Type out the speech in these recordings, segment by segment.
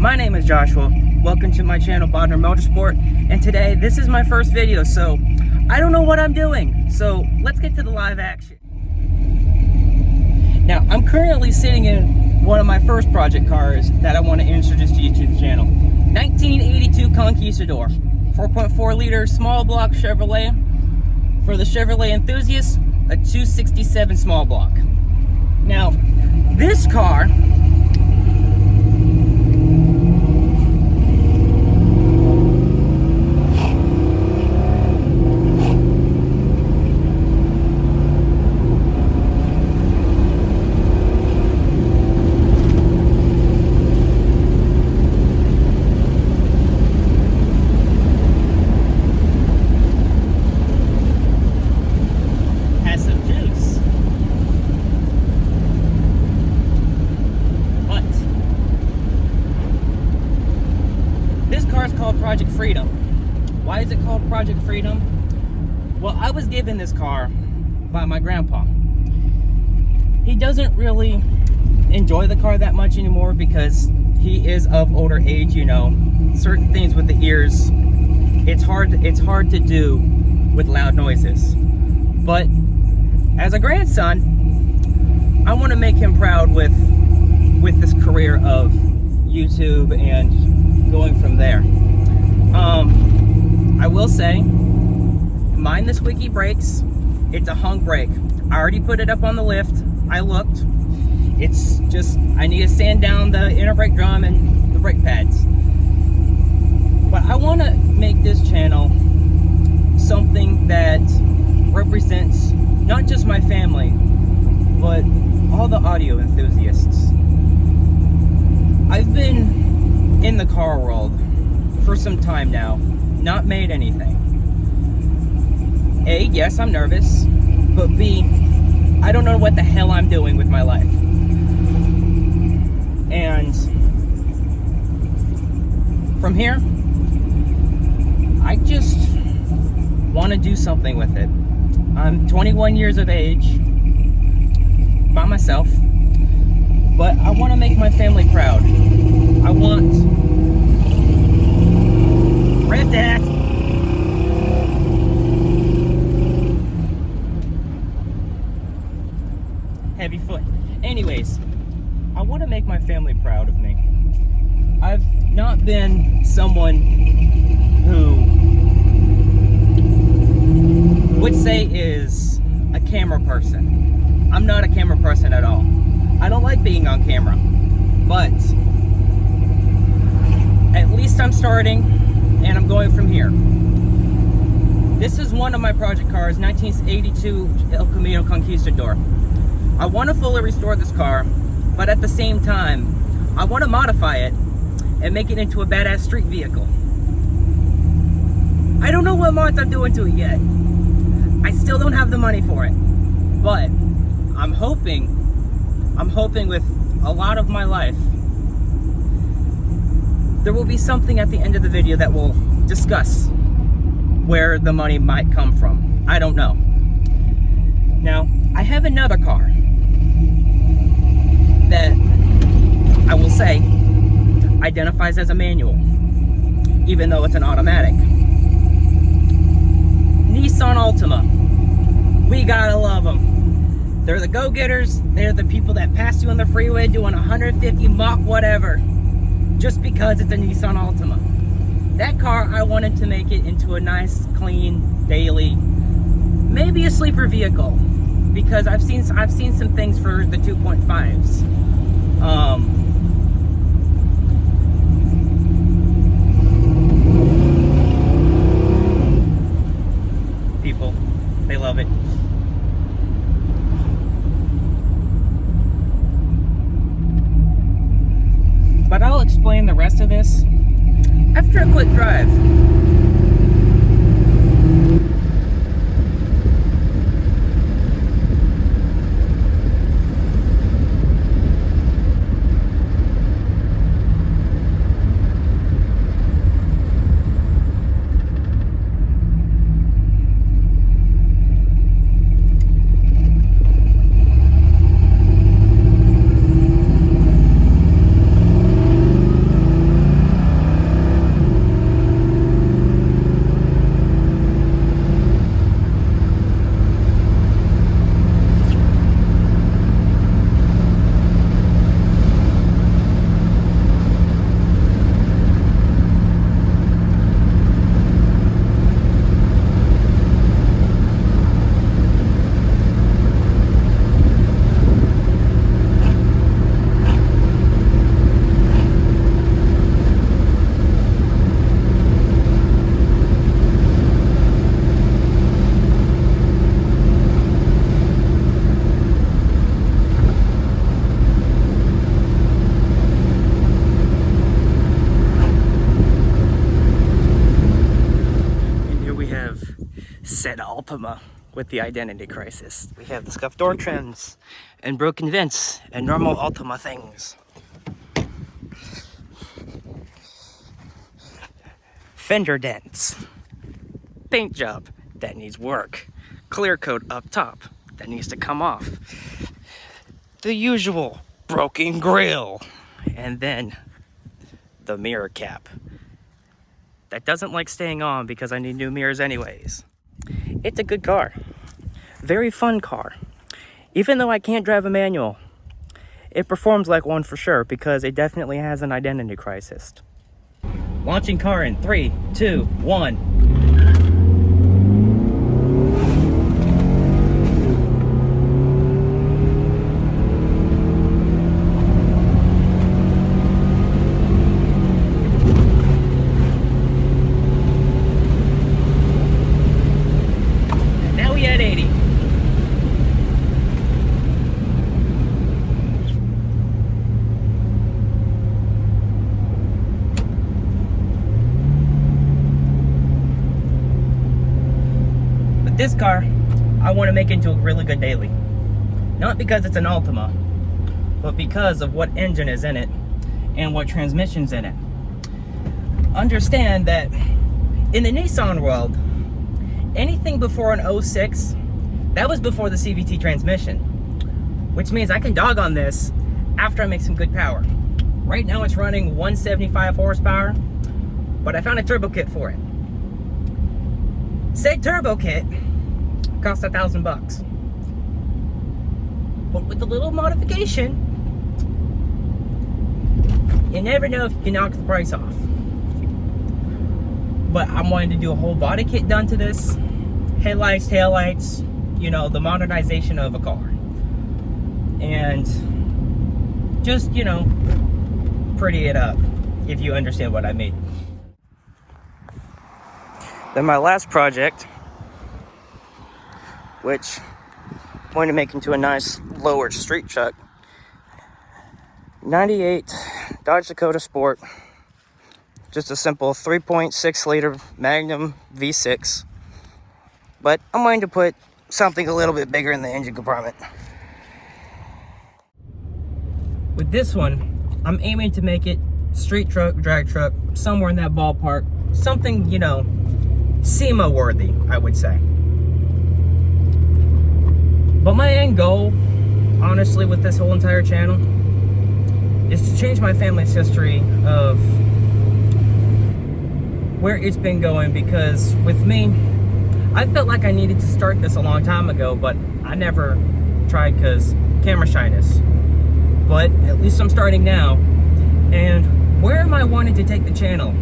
My name is Joshua. Welcome to my channel, Bodnar Motorsport, and today this is my first video, so I don't know what I'm doing. So let's get to the live action. Now, I'm currently sitting in one of my first project cars that I want to introduce to you to the channel. 1982 Conquistador, 4.4 liter small block Chevrolet. For the Chevrolet enthusiasts, a 267 small block. Now, this car called Project Freedom. Why is it called Project Freedom? Well, I was given this car by my grandpa. He doesn't really enjoy the car that much anymore because he is of older age, you know. Certain things with the ears, it's hard to do with loud noises. But as a grandson, I want to make him proud with this career of YouTube and going from there. I will say, mind the squeaky brakes. It's a hung brake. I already put it up on the lift. I looked. It's just, I need to sand down the inner brake drum and the brake pads. But I want to make this channel something that represents not just my family, but all the audio enthusiasts. I've been in the car world for some time now, not made anything. A, yes, I'm nervous, but B, I don't know what the hell I'm doing with my life. And from here, I just want to do something with it. I'm 21 years of age, by myself, but I want to make my family proud. I want Rift ass. Heavy foot. Anyways, I want to make my family proud of me. I've not been someone who would say is a camera person. I'm not a camera person at all. I don't like being on camera, but at least I'm starting and I'm going from here. This is one of my project cars, 1982 El Camino Conquistador. I want to fully restore this car, but at the same time, I want to modify it and make it into a badass street vehicle. I don't know what mods I'm doing to it yet. I still don't have the money for it, but I'm hoping with a lot of my life, there will be something at the end of the video that will discuss where the money might come from. I don't know. Now, I have another car that I will say identifies as a manual, even though it's an automatic. Nissan Altima. We gotta love them. They're the go-getters. They're the people that pass you on the freeway doing 150 Mach whatever, just because it's a Nissan Altima. That car, I wanted to make it into a nice, clean, daily, maybe a sleeper vehicle, because I've seen some things for the 2.5s. People, they love it. But I'll explain the rest of this after a quick drive. have said Altima with the identity crisis. We have the scuffed door trims and broken vents and normal Altima things. Fender dents. Paint job that needs work. Clear coat up top that needs to come off. The usual broken grill. And then the mirror cap. That doesn't like staying on because I need new mirrors anyways. It's a good car. Very fun car. Even though I can't drive a manual, it performs like one for sure because it definitely has an identity crisis. Launching car in 3, 2, 1. Now we at 80. This car, I want to make into a really good daily. Not because it's an Altima, but because of what engine is in it and what transmission's in it. Understand that in the Nissan world, anything before an 06, that was before the CVT transmission, which means I can dog on this after I make some good power. Right now it's running 175 horsepower, but I found a turbo kit for it. Said turbo kit cost $1,000 bucks. But with a little modification, you never know if you can knock the price off. But I'm wanting to do a whole body kit done to this. Headlights, taillights, you know, the modernization of a car. And just, you know, pretty it up, if you understand what I mean. Then my last project, which I'm going to make into a nice lowered street truck. 98 Dodge Dakota Sport. Just a simple 3.6 liter Magnum V6. But I'm going to put something a little bit bigger in the engine compartment. With this one, I'm aiming to make it street truck, drag truck, somewhere in that ballpark. Something, you know, SEMA worthy, I would say. But my end goal, honestly, with this whole entire channel, is to change my family's history of where it's been going, because with me, I felt like I needed to start this a long time ago, but I never tried because camera shyness. But at least I'm starting now. And where am I wanting to take the channel?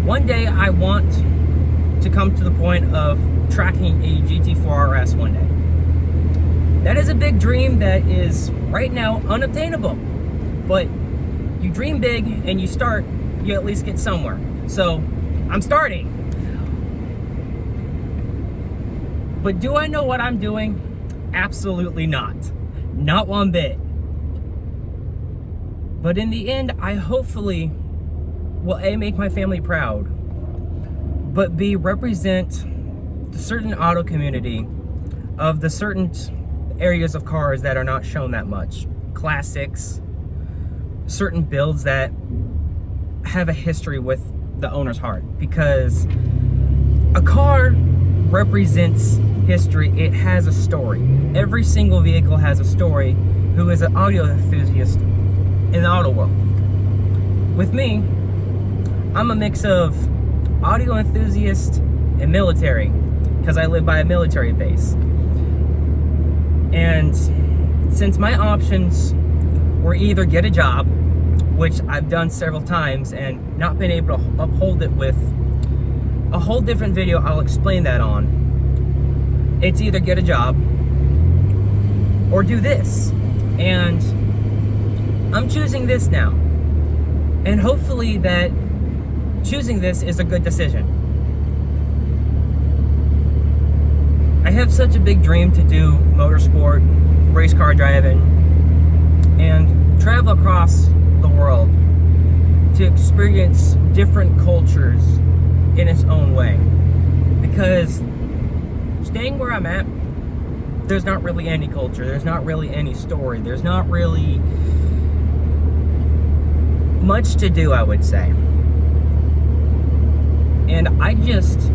One day I want to come to the point of tracking a GT4 RS one day. That is a big dream that is right now unobtainable. But you dream big and you start, you at least get somewhere. So I'm starting. But do I know what I'm doing? Absolutely not. Not one bit. But in the end, I hopefully will A, make my family proud, but B, represent the certain auto community of the certain areas of cars that are not shown that much. Classics, certain builds that have a history with the owner's heart, because a car represents history. It has a story. Every single vehicle has a story. Who is an audio enthusiast in the auto world. With me, I'm a mix of audio enthusiast and military, because I live by a military base. And since my options were either get a job, which I've done several times and not been able to uphold it with a whole different video I'll explain that on. It's either get a job or do this. And I'm choosing this now. And hopefully that choosing this is a good decision. I have such a big dream to do motorsport, race car driving, and travel across the world to experience different cultures in its own way. Because staying where I'm at, there's not really any culture, there's not really any story, there's not really much to do, I would say. And I just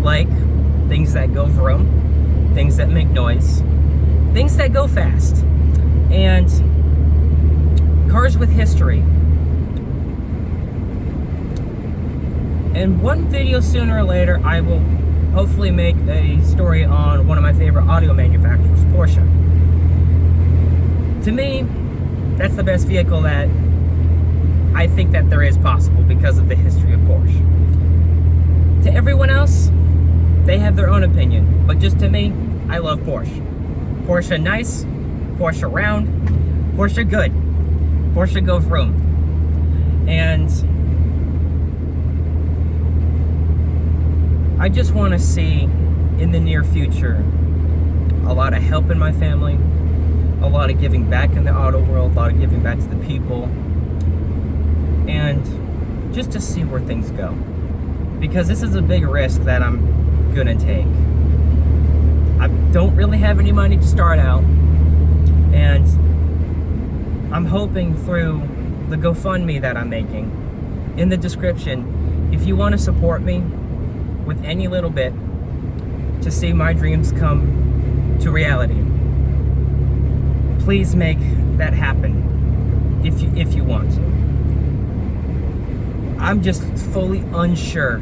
like things that go vroom, things that make noise, things that go fast, and cars with history. And one video sooner or later, I will hopefully make a story on one of my favorite audio manufacturers, Porsche. To me, that's the best vehicle that I think that there is possible because of the history of Porsche. To everyone else, they have their own opinion, but just to me, I love Porsche. Porsche nice, Porsche round, Porsche good, Porsche go vroom. And I just want to see in the near future a lot of help in my family, a lot of giving back in the auto world, a lot of giving back to the people, and just to see where things go. Because this is a big risk that I'm gonna take. I don't really have any money to start out, and I'm hoping through the GoFundMe that I'm making, in the description, if you want to support me with any little bit to see my dreams come to reality, please make that happen if you want to. I'm just fully unsure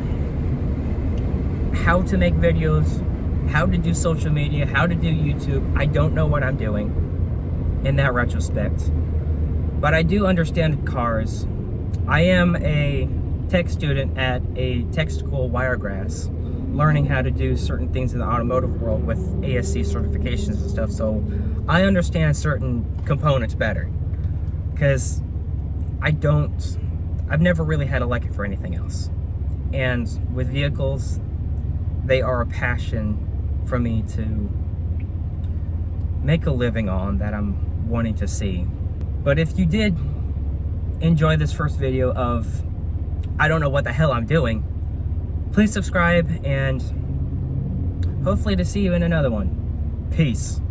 how to make videos, how to do social media, how to do YouTube. I don't know what I'm doing in that retrospect, but I do understand cars. I am a tech student at a tech school, Wiregrass, learning how to do certain things in the automotive world with ASC certifications and stuff, so I understand certain components better, because I've never really had a liking for anything else. And with vehicles, they are a passion for me to make a living on, that I'm wanting to see. But if you did enjoy this first video of I don't know what the hell I'm doing, please subscribe, and hopefully to see you in another one. Peace.